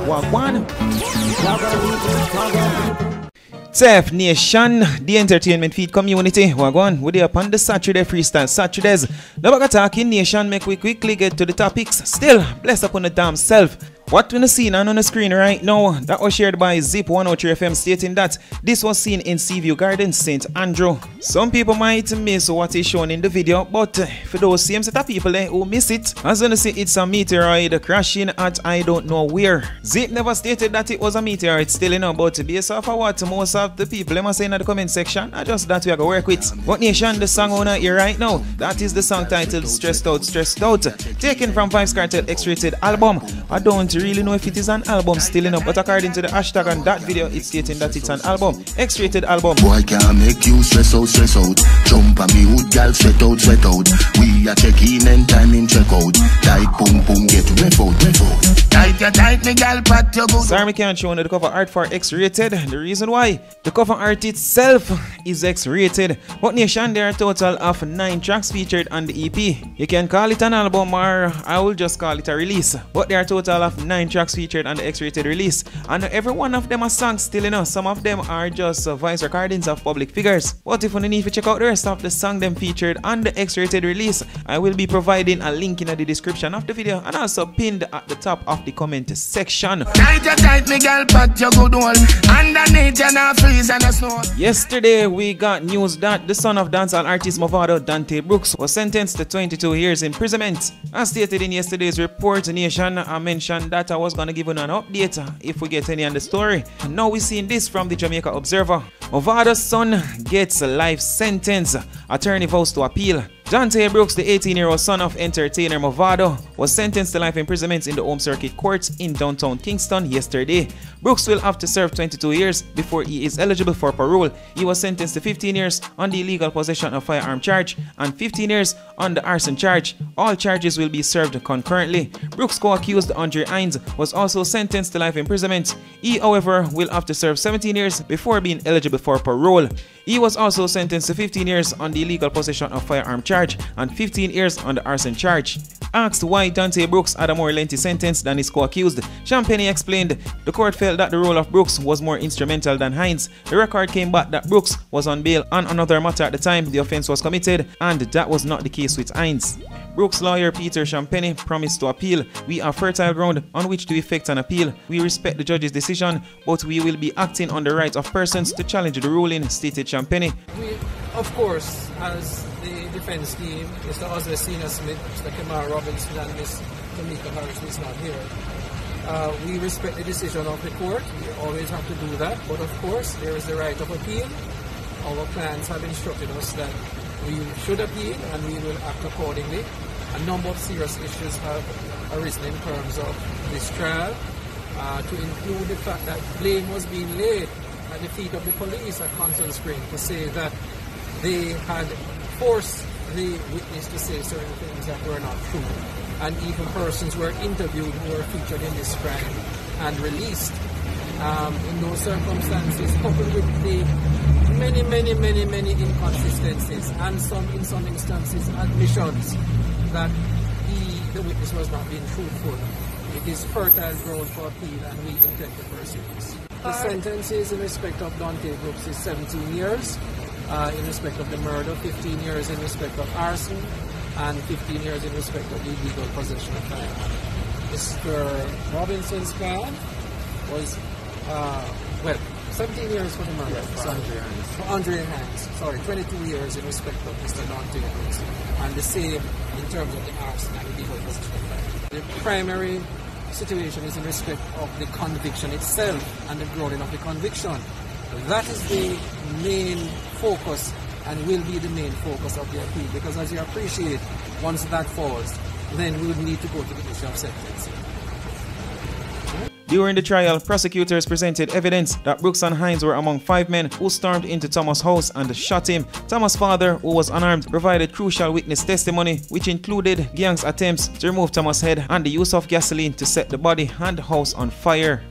Wagwan. Tef Nation, the entertainment feed community. Wagwan, we there upon the Saturday freestyle Saturdays. The back talking nation, make we quickly get to the topics. Still, bless upon the damn self. What we see on the screen right now, that was shared by Zip 103 FM stating that this was seen in Seaview Gardens, St. Andrew. Some people might miss what is shown in the video, but for those same set of people who miss it, as you see, it's a meteoroid crashing at I don't know where. Zip never stated that it was a meteoroid still, you know, but based off of what most of the people are saying in the comment section, I just that we are going to work with. But Nation, the song owner here right now, that is the song titled Stressed Out, taken from Vybz Kartel X-Rated album. I don't really know if it is an album still enough, but according to the hashtag on that video, it's stating that it's an album, X-Rated album. Boy can't make you stress out. Jump on me hood, girl, sweat out. We are checking and time in check out. Tight, boom, boom, get ref out. Tight, me girl, pat your good. Sorry, me can't show you the cover art for X-Rated. The reason why, the cover art itself is X-Rated. But Nation, there are a total of 9 tracks featured on the EP. You can call it an album or I will just call it a release. But there are a total of 9 tracks featured on the X-Rated release, and every one of them are songs still, you know. Some of them are just voice recordings of public figures. But if you need to check out the rest of the song them featured on the X-Rated release, I will be providing a link in the description of the video and also pinned at the top of the comment section. Yesterday we got news that the son of dancehall artist Mavado, Dante Brooks, was sentenced to 22 years imprisonment. As stated in yesterday's report, Nation, I mentioned that I was going to give you an update if we get any on the story. And now we're seeing this from the Jamaica Observer. Mavado's son gets a life sentence. Attorney vows to appeal. Dante Brooks, the 18-year-old son of entertainer Mavado, was sentenced to life imprisonment in the Home Circuit Court in downtown Kingston yesterday. Brooks will have to serve 22 years before he is eligible for parole. He was sentenced to 15 years on the illegal possession of firearm charge and 15 years on the arson charge. All charges will be served concurrently. Brooks' co-accused Andre Hines was also sentenced to life imprisonment. He, however, will have to serve 17 years before being eligible for parole. He was also sentenced to 15 years on the illegal possession of firearm charge and 15 years on the arson charge. Asked why Dante Brooks had a more lengthy sentence than his co-accused, Champagne explained the court felt that the role of Brooks was more instrumental than Hines. The record came back that Brooks was on bail on another matter at the time the offense was committed, and that was not the case with Hines. Brooks' lawyer Peter Champagne promised to appeal. We have fertile ground on which to effect an appeal. We respect the judge's decision, but we will be acting on the right of persons to challenge the ruling, stated Champagne. We, of course, as the defense team, Mr. Osler Senior Smith, Mr. Kamara Robinson, and Ms. Tamika Harris, who is not here, we respect the decision of the court. We always have to do that, but of course, there is the right of appeal. Our clients have instructed us that we should appeal and we will act accordingly. A number of serious issues have arisen in terms of this trial, to include the fact that blame was being laid at the feet of the police at Constant Spring to say that they had forced the witness to say certain things that were not true. And even persons were interviewed who were featured in this crime and released. In those circumstances, coupled with the many inconsistencies and in some instances admissions that the witness was not being truthful, it is fertile ground for appeal and we intend to pursue this. The sentences in respect of Dante Brooks is 17 years, in respect of the murder, 15 years in respect of arson, and 15 years in respect of illegal possession of firearm. Mr. Robinson's plan was, 17 years for the murder. For Andre Hines. Sorry, 22 years in respect of Mr. Dante Brooks. And the same in terms of the arson and illegal possession of firearm. The primary situation is in respect of the conviction itself and the grounding of the conviction. That is the main focus and will be the main focus of the appeal, because as you appreciate, once that falls, then we would need to go to the issue of sentencing. During the trial, prosecutors presented evidence that Brooks and Hines were among 5 men who stormed into Thomas' house and shot him. Thomas' father, who was unarmed, provided crucial witness testimony, which included gang's attempts to remove Thomas' head and the use of gasoline to set the body and the house on fire.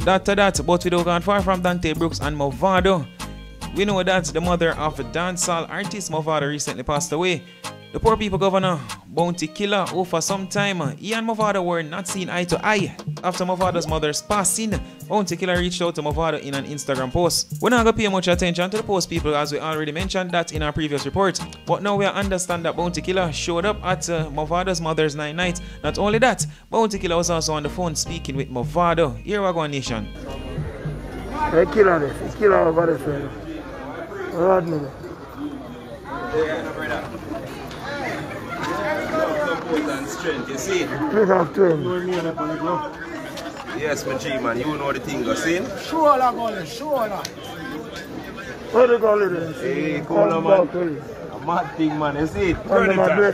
That to that, but we don't go far from Dante Brooks and Mavado. We know that the mother of a dancehall artist Mavado recently passed away. The poor people governor, Bounty Killer, who for some time, he and Mavado were not seen eye to eye. After Mavado's mother's passing, Bounty Killer reached out to Mavado in an Instagram post. We're not going to pay much attention to the post, people, as we already mentioned that in our previous report. But now we understand that Bounty Killer showed up at Mavado's mother's night. Not only that, Bounty Killer was also on the phone speaking with Mavado. Here we go, nation. Hey, killer this. It's killer over there, friend. Rod me. And strength, you see it? Yes, my G man, you know the thing, you see? Sure, I'm going to show that. What do you call it? Hey, cool, man. A mad thing, man, you see it? I'm back here.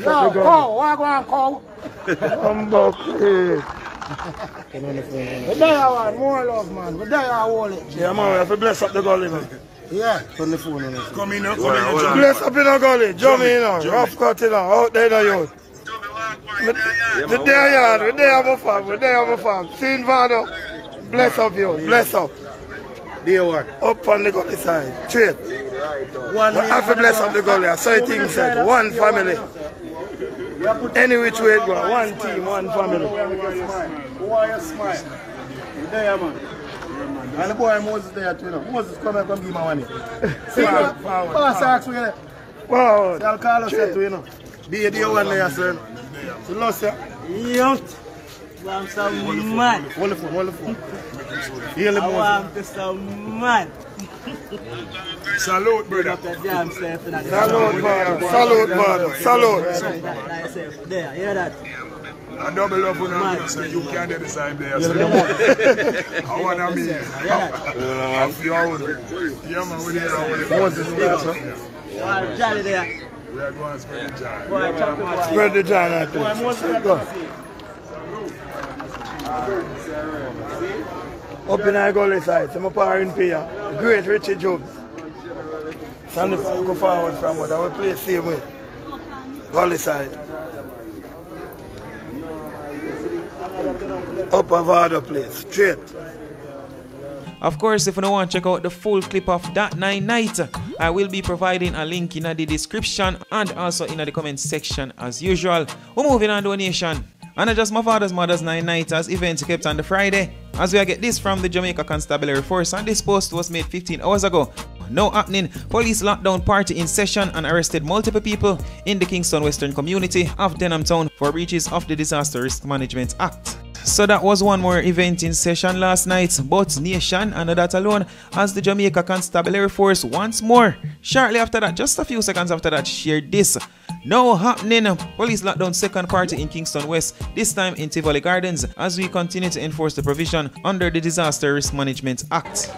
We die I want more love, man. We die I want it. Yeah, man, we have to bless up the gully, man. Yeah. Turn the phone on us. Come in, bless up in the gully. Jump in, rough cut in, out there in the youth. We're there on my farm. See Mavado, bless up you, bless up. There one. Up on the gully side, straight. We have to bless up the gully, I saw things said, one family. Any which way it go, one team, one family. Why you smile? You there, man. And the boy Moses there too, you know. Moses come and give my money. See, pass ask me. Wow. I'll call us to you know. Be the one there, sir. So lost ya. Youth. I'm so mad. Hold the phone. I'm so mad. Salute, brother. Salute, brother. Salute. There, hear that? I double up on you, so you can't decide there. I want to meet. I feel out. Yeah, man, we're there. What's this there? Johnny there. We are going to spread the joy. Spread the joy, I think. Up in our gully side, some of our in Pia, great Richie Jones. Stand if I go forward from what I will play the same way. Gully side. Up Mavado place, straight. Of course, if you don't want to check out the full clip of that night, I will be providing a link in the description and also in the comment section as usual. We're moving on donation. And not just Mavado's mother's night as events kept on the Friday. As we get this from the Jamaica Constabulary Force, and this post was made 15 hours ago. Now happening, police lockdown party in session and arrested multiple people in the Kingston Western community of Denham Town for breaches of the Disaster Risk Management Act. So that was one more event in session last night, but nation and that alone as the Jamaica Constabulary Force once more. Shortly after that, just a few seconds after that, shared this. Now happening, police lockdown second party in Kingston West, this time in Tivoli Gardens, as we continue to enforce the provision under the Disaster Risk Management Act.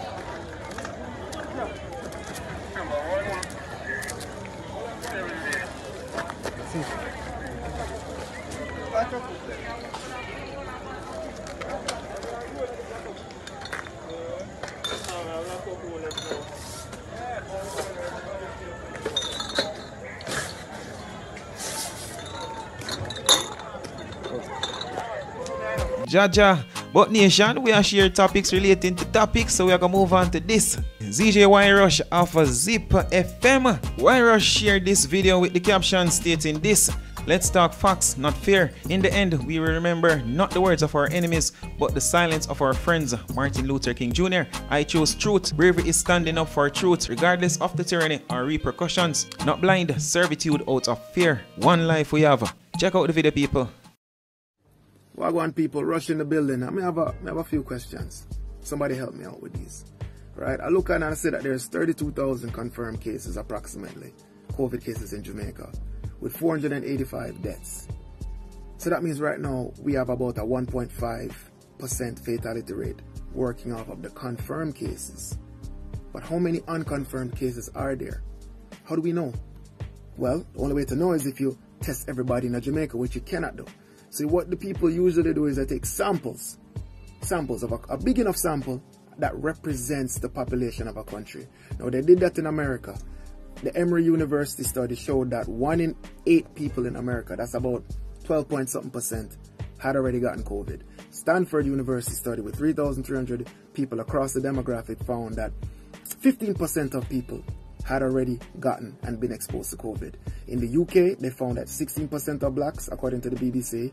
Jaja, but nation, we are share topics relating to topics, so we are gonna move on to this. ZJ Rush of Zip FM. Rush shared this video with the caption stating this: "Let's talk facts, not fear. In the end, we will remember not the words of our enemies, but the silence of our friends." Martin Luther King Jr. "I choose truth. Bravery is standing up for truth, regardless of the tyranny or repercussions. Not blind servitude out of fear. One life we have." Check out the video, people. Wagwan people rush in the building. I have a few questions. Somebody help me out with these. Right? I look at and I say that there's 32,000 confirmed cases approximately, COVID cases in Jamaica, with 485 deaths. So that means right now we have about a 1.5% fatality rate working off of the confirmed cases. But how many unconfirmed cases are there? How do we know? Well, the only way to know is if you test everybody in Jamaica, which you cannot do. So what the people usually do is they take samples of a big enough sample that represents the population of a country. Now they did that in America. The Emory University study showed that 1 in 8 people in America, that's about 12 point something %, had already gotten COVID. Stanford University study with 3,300 people across the demographic found that 15% of people had already gotten and been exposed to COVID. In the UK, they found that 16% of blacks, according to the BBC,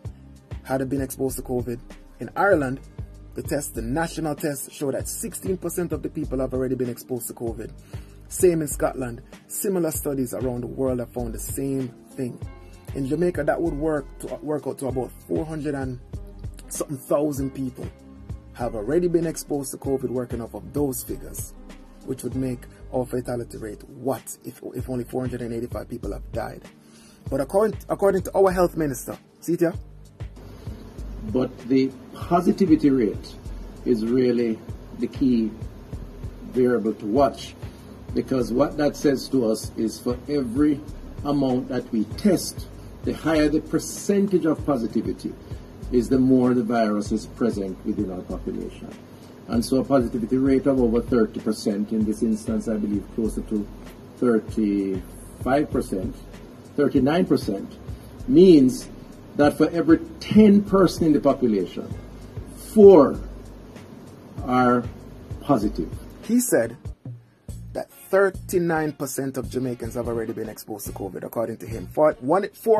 had been exposed to COVID. In Ireland, the national test showed that 16% of the people have already been exposed to COVID. Same in Scotland. Similar studies around the world have found the same thing. In Jamaica, that would work out to about 400 and something thousand people have already been exposed to COVID, working off of those figures, which would make our fatality rate what if only 485 people have died. But according to our health minister, see it here? But the positivity rate is really the key variable to watch, because what that says to us is for every amount that we test, the higher the percentage of positivity is, the more the virus is present within our population. And so a positivity rate of over 30%, in this instance I believe closer to 35%, 39%, means that for every 10 person in the population, 4 are positive. He said that 39% of Jamaicans have already been exposed to COVID, according to him. 4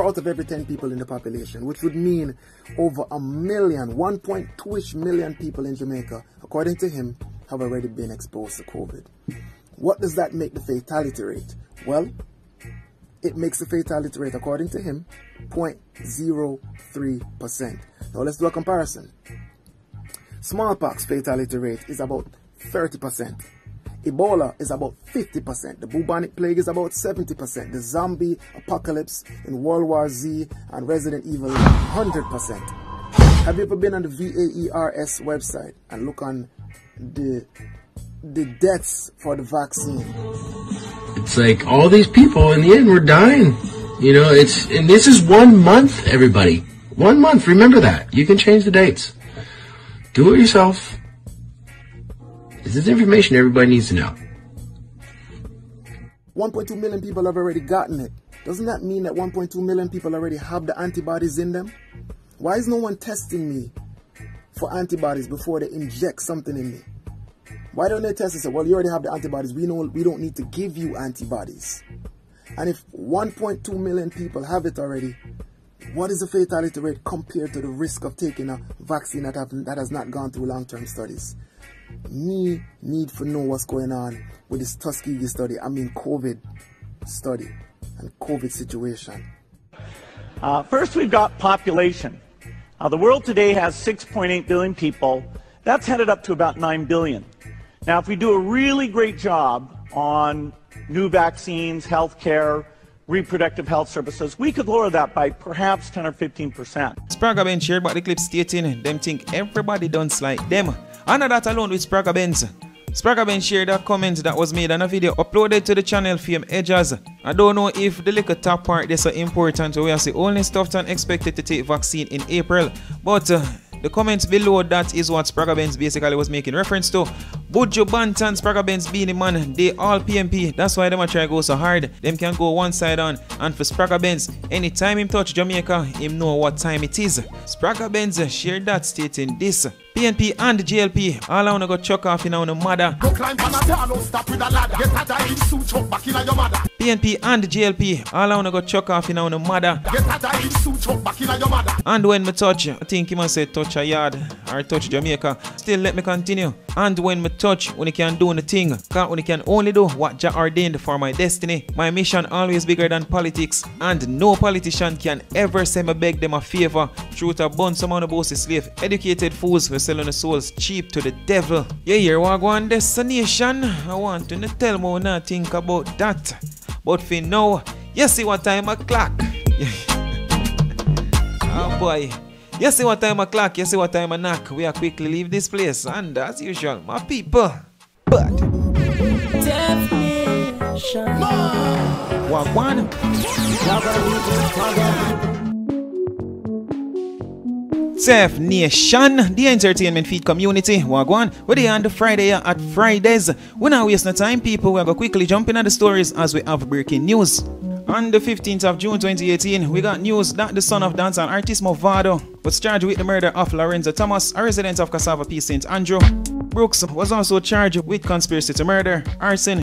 out of every 10 people in the population, which would mean over 1.2-ish million people in Jamaica, according to him, have already been exposed to COVID. What does that make the fatality rate? Well, it makes the fatality rate, according to him, 0.03%. Now let's do a comparison. Smallpox fatality rate is about 30%. Ebola is about 50%. The bubonic plague is about 70%. The zombie apocalypse in World War Z and Resident Evil is 100%. Have you ever been on the VAERS website and look on the deaths for the vaccine? It's like all these people in the end were dying. You know, and this is 1 month, everybody. 1 month, remember that. You can change the dates. Do it yourself. This is information everybody needs to know. 1.2 million people have already gotten it. Doesn't that mean that 1.2 million people already have the antibodies in them? Why is no one testing me for antibodies before they inject something in me? Why don't they test and say, well, you already have the antibodies, we don't need to give you antibodies? And if 1.2 million people have it already, what is the fatality rate compared to the risk of taking a vaccine that has not gone through long-term studies? Me need to know what's going on with this Tuskegee study, COVID study and COVID situation. First, we've got population. The world today has 6.8 billion people. That's headed up to about 9 billion. Now, if we do a really great job on new vaccines, healthcare, reproductive health services, we could lower that by perhaps 10 or 15%. Spragga Ben shared about the clip stating them think everybody don't like them. And that alone with Spragga Benz. Spragga Ben shared a comment that was made on a video uploaded to the channel Fame Edges. I don't know if the little top part is so important, we are the only stuff and expected to take vaccine in April. But the comments below that is what Spragga Benz basically was making reference to. Buju Bantan, Spragga Benz Beanie Man, they all PMP. That's why them a try to go so hard. Them can go one side on. And for Spragga Benz, anytime him touch Jamaica, him know what time it is. Spragga Benz shared that stating this. PNP and GLP, all I wanna go chuck off in our mother. PNP and GLP, all I wanna go chuck off in our mother. And when me touch, I think he must say touch a yard or touch Jamaica. Still let me continue. And when me touch, when he can do anything, cause when he can only do what Jah ordained for my destiny. My mission always bigger than politics, and no politician can ever say me beg them a favor. Truth a bun some on the bossy slave. Educated fools for selling the souls cheap to the devil. You hear what go on destination? I want to tell me what I think about that. But for now, you see what time a clock. Oh boy. You see what time a clock, you see what time a knock. We are quickly leave this place, and as usual, my people. But Wagwan. Safe Nation, the entertainment feed community. Wagwan, we're there on the Friday at Fridays. We're not wasting no time, people. We're going to quickly jump in at the stories as we have breaking news. On the 15th of June 2018, we got news that the son of dancehall artist Mavado was charged with the murder of Lorenzo Thomas, a resident of Cassava Peace, St. Andrew. Brooks was also charged with conspiracy to murder, arson,